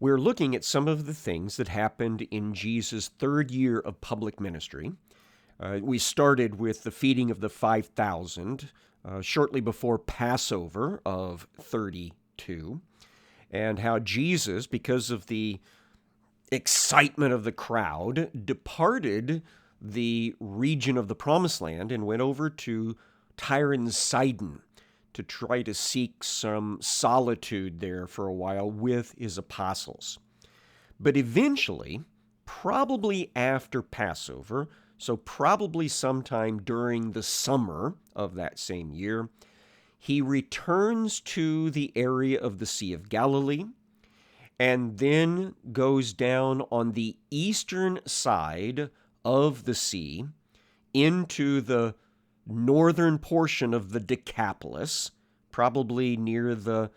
We're looking at some of the things that happened in Jesus' third year of public ministry. We started with the feeding of the 5,000 shortly before Passover of 32, and how Jesus, because of the excitement of the crowd, departed the region of the Promised Land and went over to Tyre and Sidon to try to seek some solitude there for a while with his apostles. But eventually, probably after Passover, so probably sometime during the summer of that same year, he returns to the area of the Sea of Galilee and then goes down on the eastern side of the sea into the northern portion of the Decapolis, probably near the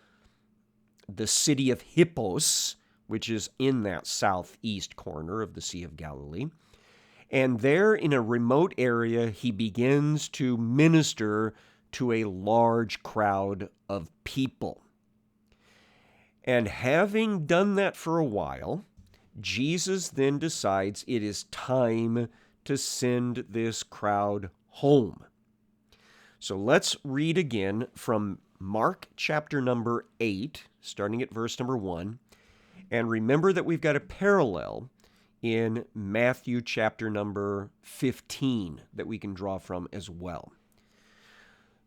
city of Hippos, which is in that southeast corner of the Sea of Galilee. And there, in a remote area, he begins to minister to a large crowd of people. And having done that for a while, Jesus then decides it is time to send this crowd home. So let's read again from Mark chapter number 8, starting at verse number 1. And remember that we've got a parallel in Matthew chapter number 15 that we can draw from as well.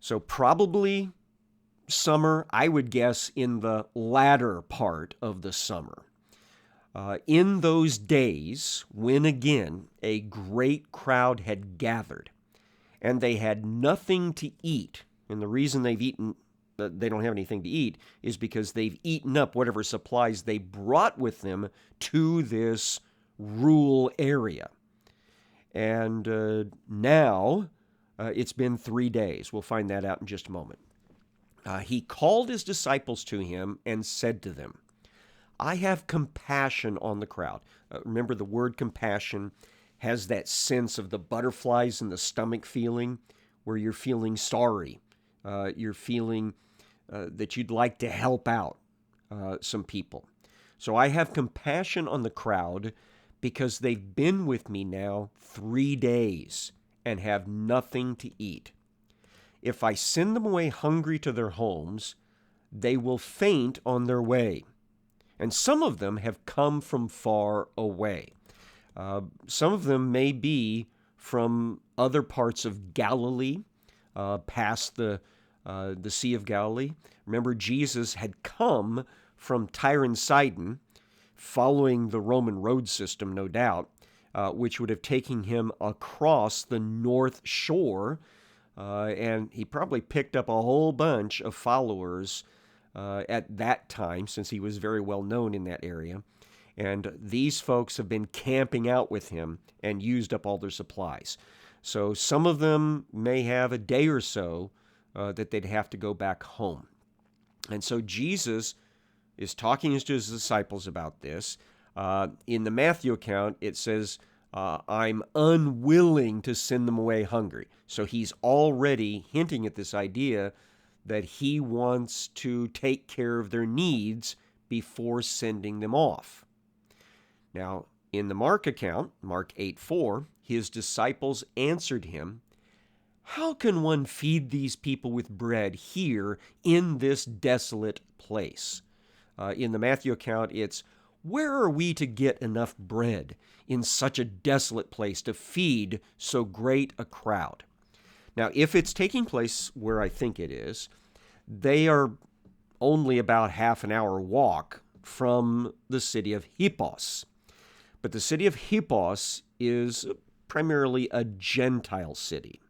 So probably summer, I would guess in the latter part of the summer. In those days, when again a great crowd had gathered, and they had nothing to eat, and the reason they don't have anything to eat is because they've eaten up whatever supplies they brought with them to this rural area. And now it's been 3 days. We'll find that out in just a moment. He called his disciples to him and said to them, I have compassion on the crowd. Remember, the word compassion has that sense of the butterflies in the stomach feeling, where you're feeling sorry. You're feeling that you'd like to help out some people. So I have compassion on the crowd because they've been with me now 3 days and have nothing to eat. If I send them away hungry to their homes, they will faint on their way. And some of them have come from far away. Some of them may be from other parts of Galilee, past the Sea of Galilee. Remember, Jesus had come from Tyre and Sidon, following the Roman road system, no doubt, which would have taken him across the north shore, and he probably picked up a whole bunch of followers at that time, since he was very well known in that area. And these folks have been camping out with him and used up all their supplies. So some of them may have a day or so that they'd have to go back home. And so Jesus is talking to his disciples about this. In the Matthew account, it says, I'm unwilling to send them away hungry. So he's already hinting at this idea that he wants to take care of their needs before sending them off. Now, in the Mark account, Mark 8:4, his disciples answered him, how can one feed these people with bread here in this desolate place? In the Matthew account, it's, where are we to get enough bread in such a desolate place to feed so great a crowd? Now, if it's taking place where I think it is, they are only about half an hour walk from the city of Hippos. But the city of Hippos is primarily a Gentile city.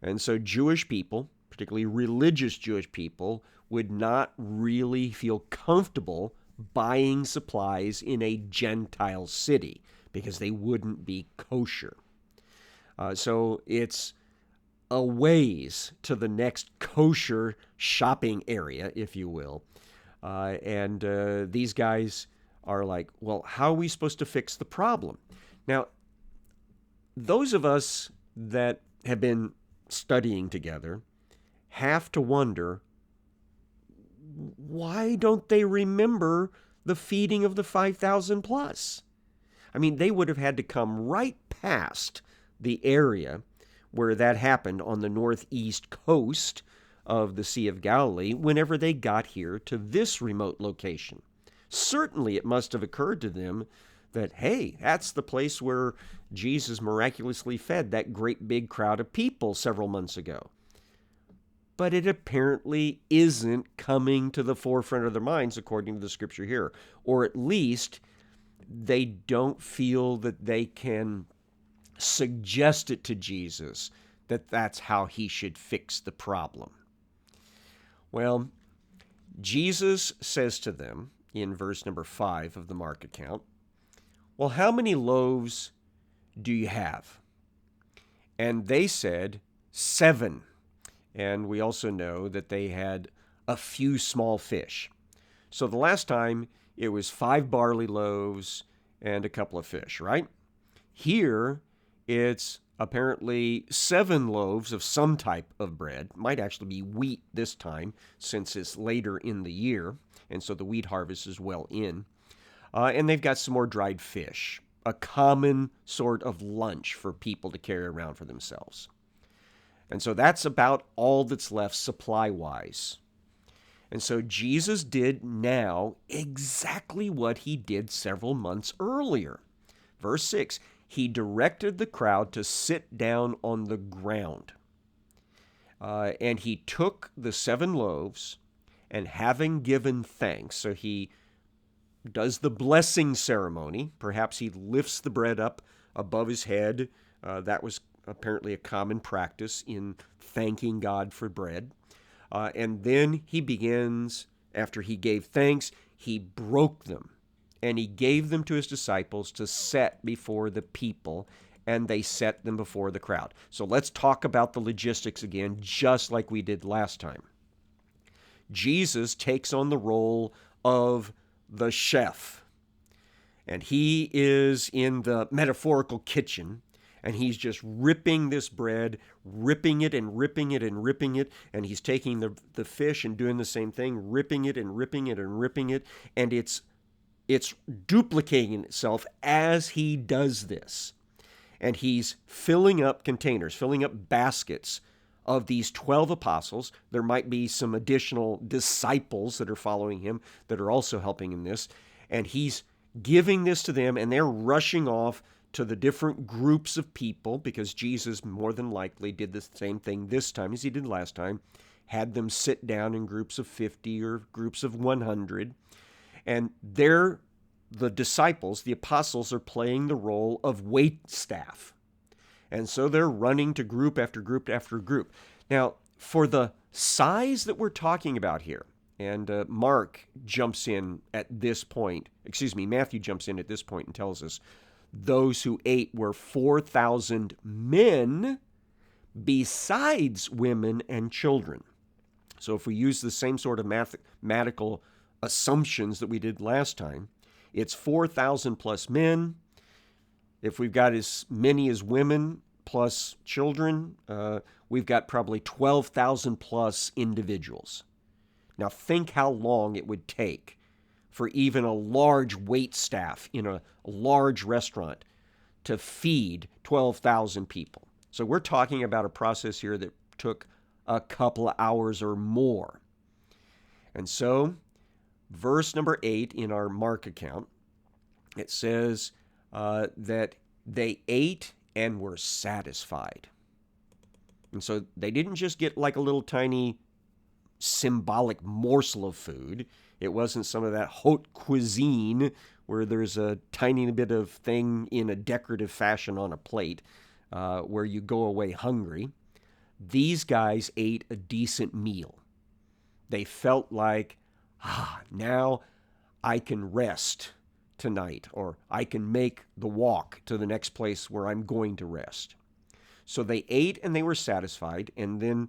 And so Jewish people, particularly religious Jewish people, would not really feel comfortable buying supplies in a Gentile city because they wouldn't be kosher. So it's a ways to the next kosher shopping area, if you will. And these guys are like, well, how are we supposed to fix the problem? Now, those of us that have been studying together have to wonder, why don't they remember the feeding of the 5,000 plus. I mean, they would have had to come right past the area where that happened on the northeast coast of the Sea of Galilee whenever they got here to this remote location. Certainly it must have occurred to them that, hey, that's the place where Jesus miraculously fed that great big crowd of people several months ago. But it apparently isn't coming to the forefront of their minds according to the scripture here. Or at least they don't feel that they can suggest it to Jesus that that's how he should fix the problem. Well, Jesus says to them in verse number 5 of the Mark account, well, how many loaves do you have? And they said, 7. And we also know that they had a few small fish. So the last time it was 5 barley loaves and a couple of fish, right? Here it's apparently 7 loaves of some type of bread. Might actually be wheat this time since it's later in the year, and so the wheat harvest is well in. And they've got some more dried fish, a common sort of lunch for people to carry around for themselves. And so that's about all that's left supply-wise. And so Jesus did now exactly what he did several months earlier. Verse 6, he directed the crowd to sit down on the ground. And he took the 7 loaves, and having given thanks, so he does the blessing ceremony. Perhaps he lifts the bread up above his head. That was apparently a common practice in thanking God for bread. And then he begins, after he gave thanks, he broke them. And he gave them to his disciples to set before the people, and they set them before the crowd. So let's talk about the logistics again, just like we did last time. Jesus takes on the role of the chef, and he is in the metaphorical kitchen, and he's just ripping this bread, ripping it and ripping it and ripping it, and he's taking the fish and doing the same thing, ripping it and ripping it and ripping it, and it's duplicating itself as he does this. And he's filling up containers, filling up baskets of these 12 apostles. There might be some additional disciples that are following him that are also helping in this. And he's giving this to them, and they're rushing off to the different groups of people, because Jesus more than likely did the same thing this time as he did last time, had them sit down in groups of 50 or groups of 100. And the disciples, the apostles, are playing the role of wait staff. And so they're running to group after group after group. Now, for the size that we're talking about here, and Matthew jumps in at this point and tells us those who ate were 4,000 men besides women and children. So if we use the same sort of mathematical assumptions that we did last time, it's 4,000 plus men. If we've got as many as women plus children, we've got probably 12,000 plus individuals. Now think how long it would take for even a large wait staff in a large restaurant to feed 12,000 people. So we're talking about a process here that took a couple of hours or more. And so verse number 8 in our Mark account, it says that they ate and were satisfied. And so they didn't just get like a little tiny symbolic morsel of food. It wasn't some of that haute cuisine where there's a tiny bit of thing in a decorative fashion on a plate where you go away hungry. These guys ate a decent meal. They felt like, now I can rest tonight, or I can make the walk to the next place where I'm going to rest. So they ate and they were satisfied, and then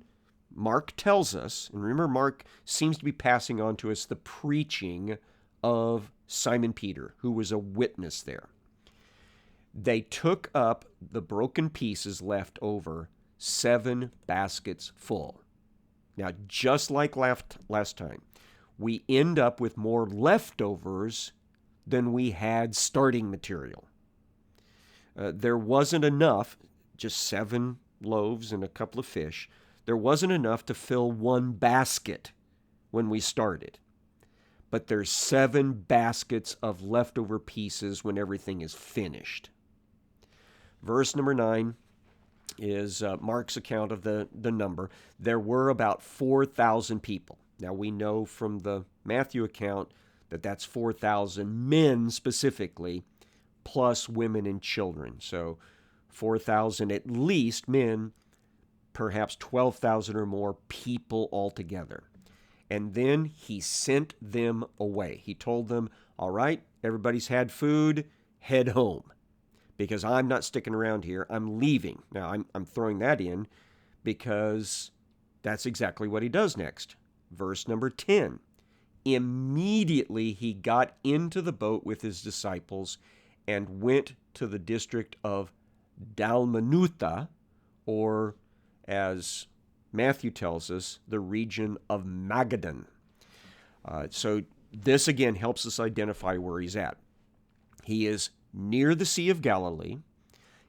Mark tells us, and remember Mark seems to be passing on to us the preaching of Simon Peter, who was a witness there. They took up the broken pieces left over, 7 baskets full. Now, just like last time, we end up with more leftovers than we had starting material. There wasn't enough, just 7 loaves and a couple of fish. There wasn't enough to fill one basket when we started. But there's 7 baskets of leftover pieces when everything is finished. Verse number 9 is Mark's account of the number. There were about 4,000 people. Now we know from the Matthew account that that's 4,000 men specifically, plus women and children. So 4,000 at least men, perhaps 12,000 or more people altogether. And then he sent them away. He told them, all right, everybody's had food, head home, because I'm not sticking around here. I'm leaving. Now, I'm throwing that in because that's exactly what he does next. Verse number 10. Immediately he got into the boat with his disciples and went to the district of Dalmanutha, or as Matthew tells us, the region of Magadan. So this again helps us identify where he's at. He is near the Sea of Galilee.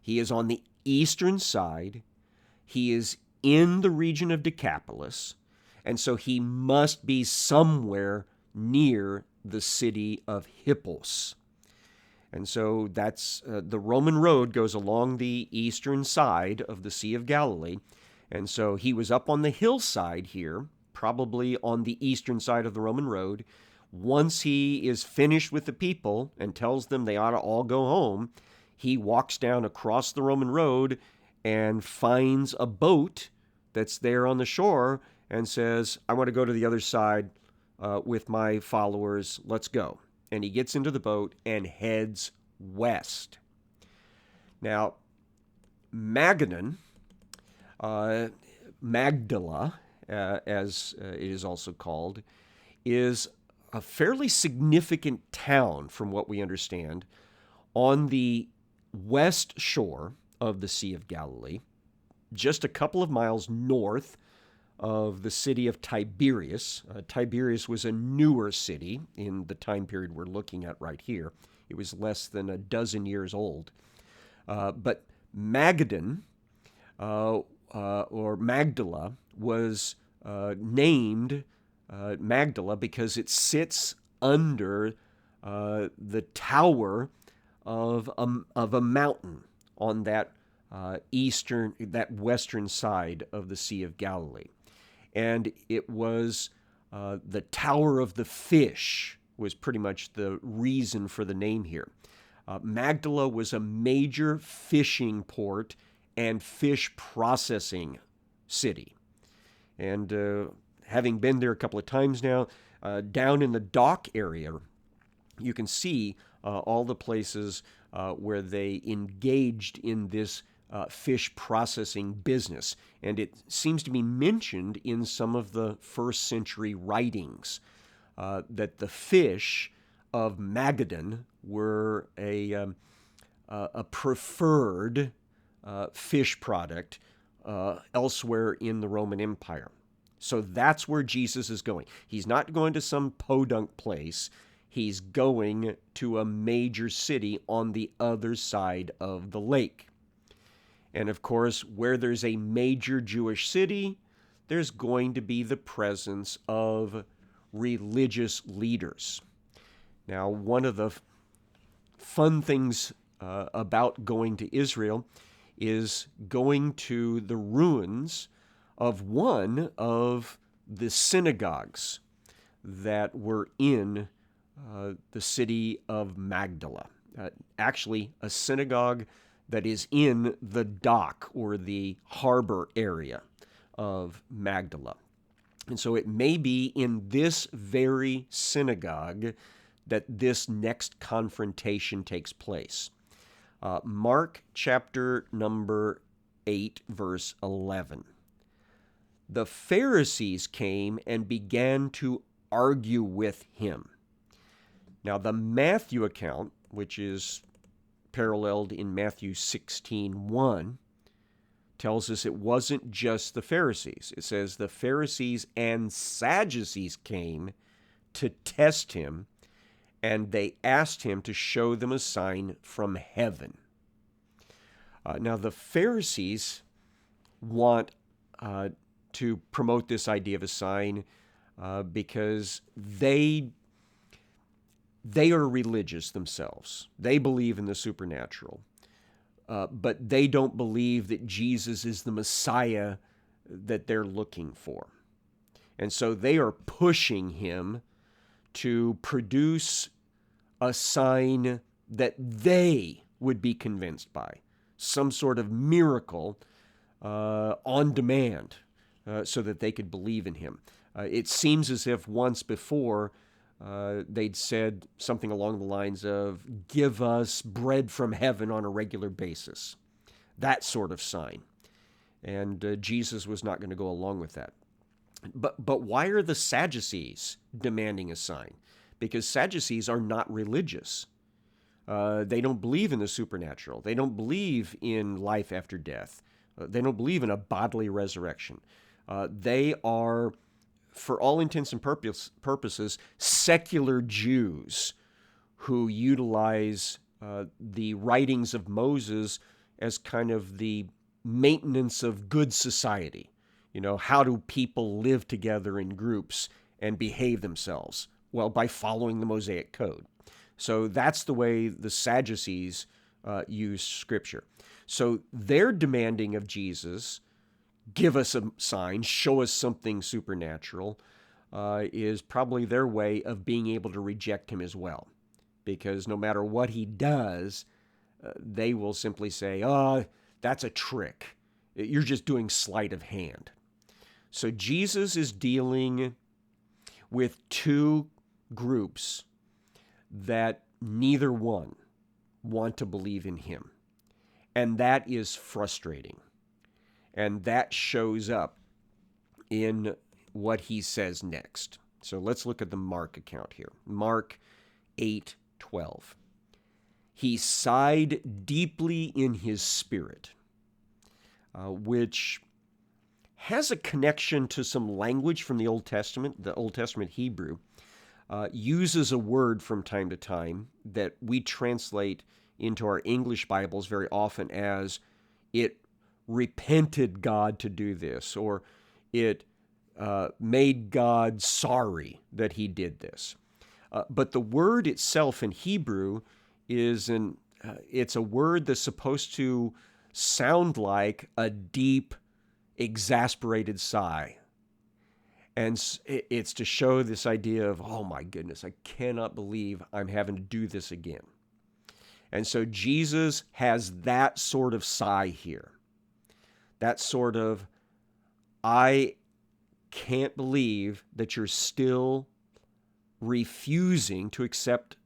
He is on the eastern side. He is in the region of Decapolis. And so he must be somewhere near the city of Hippos. And so that's the Roman road goes along the eastern side of the Sea of Galilee. And so he was up on the hillside here, probably on the eastern side of the Roman road. Once he is finished with the people and tells them they ought to all go home, he walks down across the Roman road and finds a boat that's there on the shore and says, I want to go to the other side with my followers. Let's go. And he gets into the boat and heads west. Now, Magdala, as it is also called, is a fairly significant town, from what we understand, on the west shore of the Sea of Galilee, just a couple of miles north of the city of Tiberias. Tiberias was a newer city in the time period we're looking at right here. It was less than a dozen years old. But Magadan, or Magdala, was named Magdala because it sits under the tower of a mountain on that western side of the Sea of Galilee. And it was the Tower of the Fish was pretty much the reason for the name here. Magdala was a major fishing port and fish processing city. And having been there a couple of times now, down in the dock area, you can see all the places where they engaged in this fish processing business. And it seems to be mentioned in some of the first century writings that the fish of Magadan were a preferred fish product elsewhere in the Roman Empire. So that's where Jesus is going. He's not going to some podunk place. He's going to a major city on the other side of the lake. And of course, where there's a major Jewish city, there's going to be the presence of religious leaders. Now, one of the fun things about going to Israel is going to the ruins of one of the synagogues that were in the city of Magdala. Actually, a synagogue that is in the dock or the harbor area of Magdala. And so it may be in this very synagogue that this next confrontation takes place. Mark chapter number 8, verse 11. The Pharisees came and began to argue with him. Now, the Matthew account, which is paralleled in Matthew 16:1, tells us it wasn't just the Pharisees. It says the Pharisees and Sadducees came to test him, and they asked him to show them a sign from heaven. Now, the Pharisees want to promote this idea of a sign because they are religious themselves. They believe in the supernatural, but they don't believe that Jesus is the Messiah that they're looking for. And so they are pushing him to produce a sign that they would be convinced by, some sort of miracle on demand, so that they could believe in him. It seems as if once before they'd said something along the lines of, "Give us bread from heaven on a regular basis," that sort of sign. And Jesus was not going to go along with that. But why are the Sadducees demanding a sign? Because Sadducees are not religious. They don't believe in the supernatural. They don't believe in life after death. They don't believe in a bodily resurrection. They are, for all intents and purposes, secular Jews who utilize the writings of Moses as kind of the maintenance of good society. You know, how do people live together in groups and behave themselves? Well, by following the Mosaic Code. So that's the way the Sadducees use Scripture. So they're demanding of Jesus, give us a sign, show us something supernatural, is probably their way of being able to reject him as well. Because no matter what he does, they will simply say, "Oh, that's a trick. You're just doing sleight of hand." So Jesus is dealing with two groups that neither one want to believe in him. And that is frustrating. And that shows up in what he says next. So let's look at the Mark account here. Mark 8:12. He sighed deeply in his spirit, which has a connection to some language from the Old Testament. The Old Testament Hebrew uses a word from time to time that we translate into our English Bibles very often as "it repented God to do this," or "it made God sorry that he did this." But the word itself in Hebrew is it's a word that's supposed to sound like a deep, exasperated sigh. And it's to show this idea of, "Oh my goodness, I cannot believe I'm having to do this again." And so Jesus has that sort of sigh here. That sort of, "I can't believe that you're still refusing to accept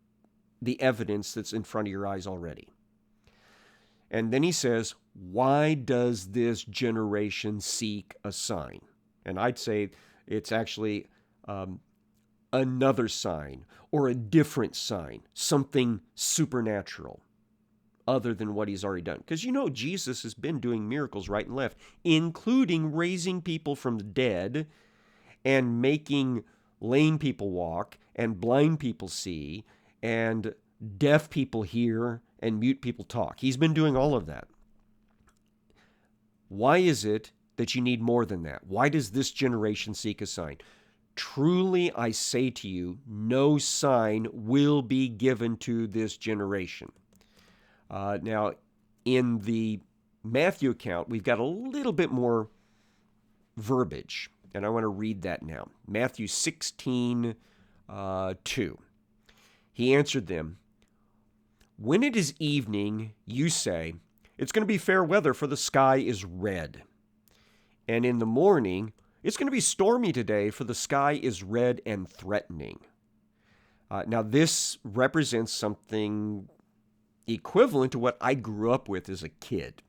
the evidence that's in front of your eyes already." And then he says, "Why does this generation seek a sign?" And I'd say it's actually another sign or a different sign, something supernatural other than what he's already done. Because you know Jesus has been doing miracles right and left, including raising people from the dead and making lame people walk and blind people see and deaf people hear and mute people talk. He's been doing all of that. Why is it that you need more than that? Why does this generation seek a sign? Truly, I say to you, no sign will be given to this generation. Now, in the Matthew account, we've got a little bit more verbiage, and I want to read that now. Matthew 16:2. He answered them, "When it is evening, you say, 'It's going to be fair weather, for the sky is red.' And in the morning, 'It's going to be stormy today, for the sky is red and threatening.'" Now, this represents something equivalent to what I grew up with as a kid.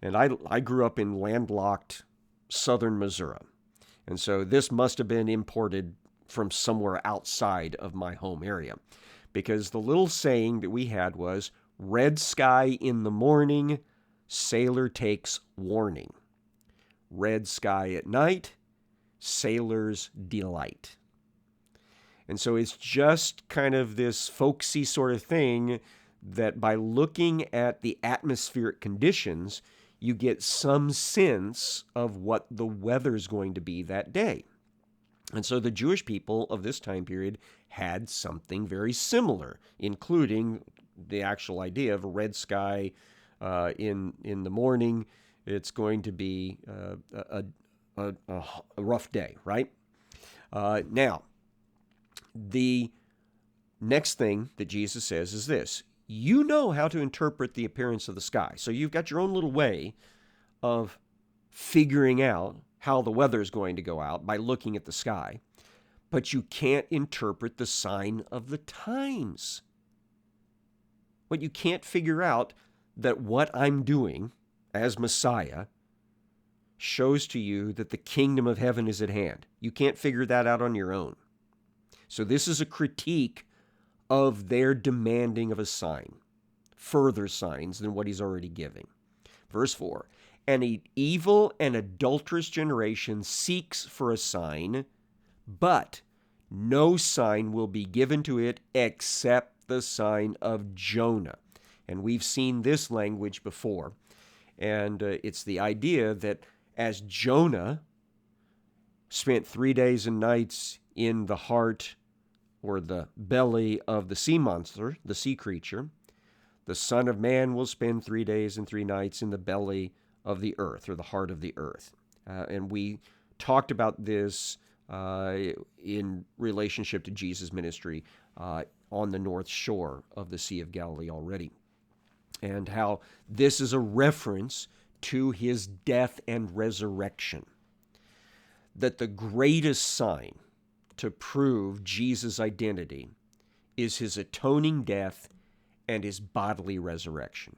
And I grew up in landlocked southern Missouri. And so this must have been imported from somewhere outside of my home area. Because the little saying that we had was, "Red sky in the morning, sailor takes warning. Red sky at night, sailor's delight." And so it's just kind of this folksy sort of thing that by looking at the atmospheric conditions, you get some sense of what the weather's going to be that day. And so the Jewish people of this time period had something very similar, including the actual idea of a red sky in the morning. It's going to be a rough day, right? Now, the next thing that Jesus says is this: you know how to interpret the appearance of the sky. So you've got your own little way of figuring out how the weather is going to go out by looking at the sky, but you can't interpret the sign of the times. But you can't figure out that what I'm doing as Messiah shows to you that the kingdom of heaven is at hand. You can't figure that out on your own. So this is a critique of their demanding of a sign, further signs than what he's already giving. Verse 4, an evil and adulterous generation seeks for a sign, but no sign will be given to it except the sign of Jonah. And we've seen this language before. And it's the idea that as Jonah spent 3 days and nights in the heart or the belly of the sea monster, the sea creature, the Son of Man will spend 3 days and 3 nights in the belly of the earth, or the heart of the earth. And we talked about this in relationship to Jesus' ministry on the north shore of the Sea of Galilee already, and how this is a reference to his death and resurrection. That the greatest sign to prove Jesus' identity is his atoning death and his bodily resurrection.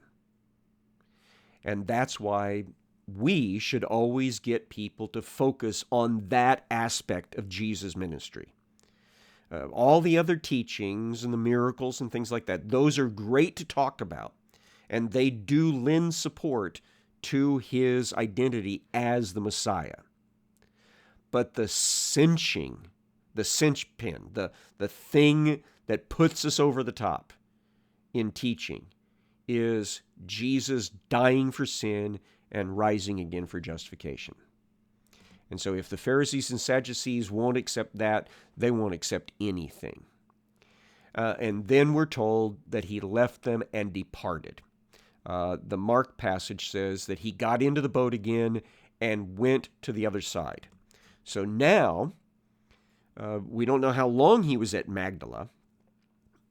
And that's why we should always get people to focus on that aspect of Jesus' ministry. All the other teachings and the miracles and things like that, those are great to talk about, and they do lend support to his identity as the Messiah. But the cinch pin, the thing that puts us over the top in teaching is Jesus dying for sin and rising again for justification. And so if the Pharisees and Sadducees won't accept that, they won't accept anything. And then we're told that he left them and departed. The Mark passage says that he got into the boat again and went to the other side. So now, we don't know how long he was at Magdala.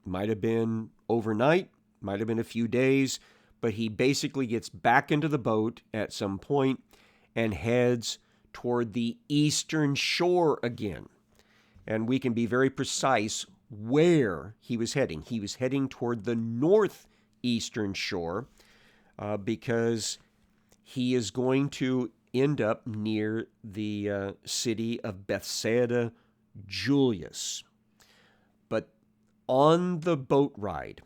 Might have been overnight, might have been a few days, but he basically gets back into the boat at some point and heads toward the eastern shore again. And we can be very precise where he was heading. He was heading toward the northeastern shore because he is going to end up near the city of Bethsaida Julius. But on the boat ride,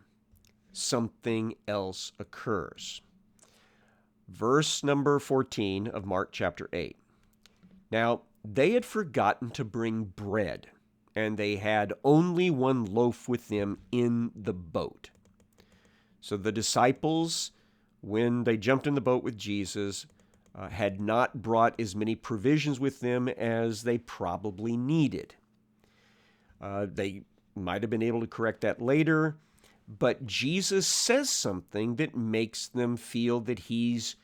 something else occurs. Verse number 14 of Mark chapter 8. Now, they had forgotten to bring bread, and they had only one loaf with them in the boat. So the disciples, when they jumped in the boat with Jesus, had not brought as many provisions with them as they probably needed. They might have been able to correct that later, but Jesus says something that makes them feel that he's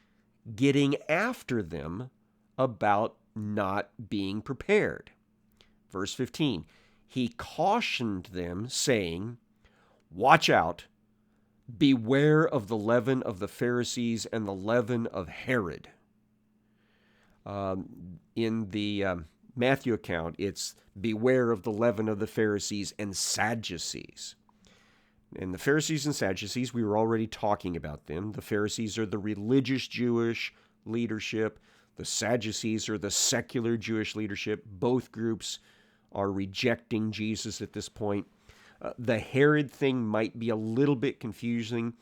getting after them about not being prepared. Verse 15, he cautioned them, saying, "Watch out, beware of the leaven of the Pharisees and the leaven of Herod." In the Matthew account, it's beware of the leaven of the Pharisees and Sadducees. And the Pharisees and Sadducees, we were already talking about them. The Pharisees are the religious Jewish leadership. The Sadducees are the secular Jewish leadership. Both groups are rejecting Jesus at this point. The Herod thing might be a little bit confusing.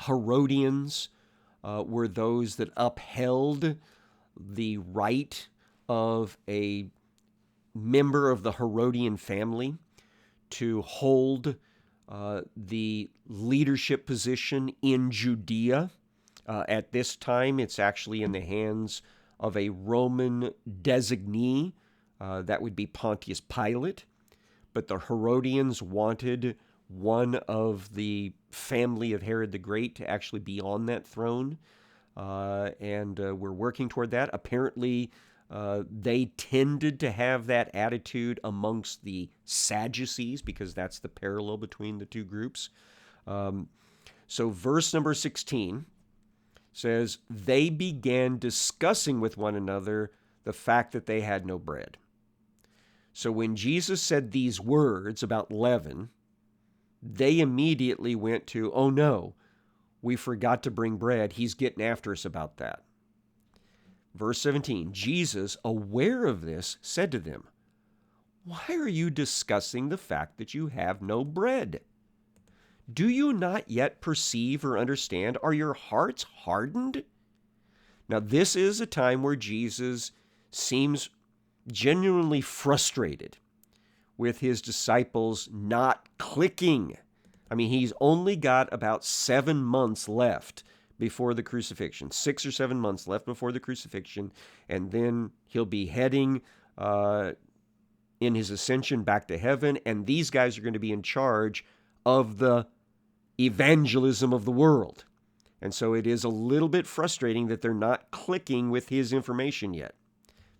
Herodians were those that upheld the right of a member of the Herodian family to hold the leadership position in Judea. At this time, it's actually in the hands of a Roman designee. That would be Pontius Pilate. But the Herodians wanted one of the family of Herod the Great to actually be on that throne. And we're working toward that. Apparently, they tended to have that attitude amongst the Sadducees, because that's the parallel between the two groups. So verse number 16 says, they began discussing with one another the fact that they had no bread. So when Jesus said these words about leaven, they immediately went to, oh no, we forgot to bring bread. He's getting after us about that. Verse 17, Jesus, aware of this, said to them, why are you discussing the fact that you have no bread? Do you not yet perceive or understand? Are your hearts hardened? Now, this is a time where Jesus seems genuinely frustrated with his disciples not clicking. I mean, he's only got about 7 months left before the crucifixion, 6 or 7 months left before the crucifixion, and then he'll be heading in his ascension back to heaven, and these guys are going to be in charge of the evangelism of the world. And so it is a little bit frustrating that they're not clicking with his information yet.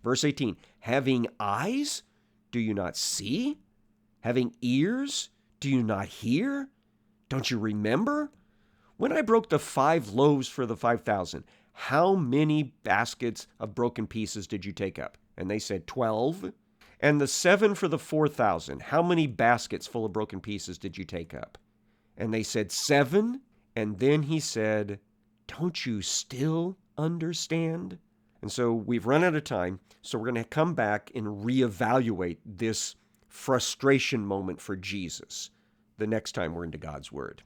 Verse 18, having eyes, do you not see? Having ears, do you not hear? Don't you remember? When I broke the 5 loaves for the 5,000, how many baskets of broken pieces did you take up? And they said 12. And the 7 for the 4,000, how many baskets full of broken pieces did you take up? And they said 7. And then he said, don't you still understand? And so we've run out of time, so we're going to come back and reevaluate this frustration moment for Jesus the next time we're into God's Word.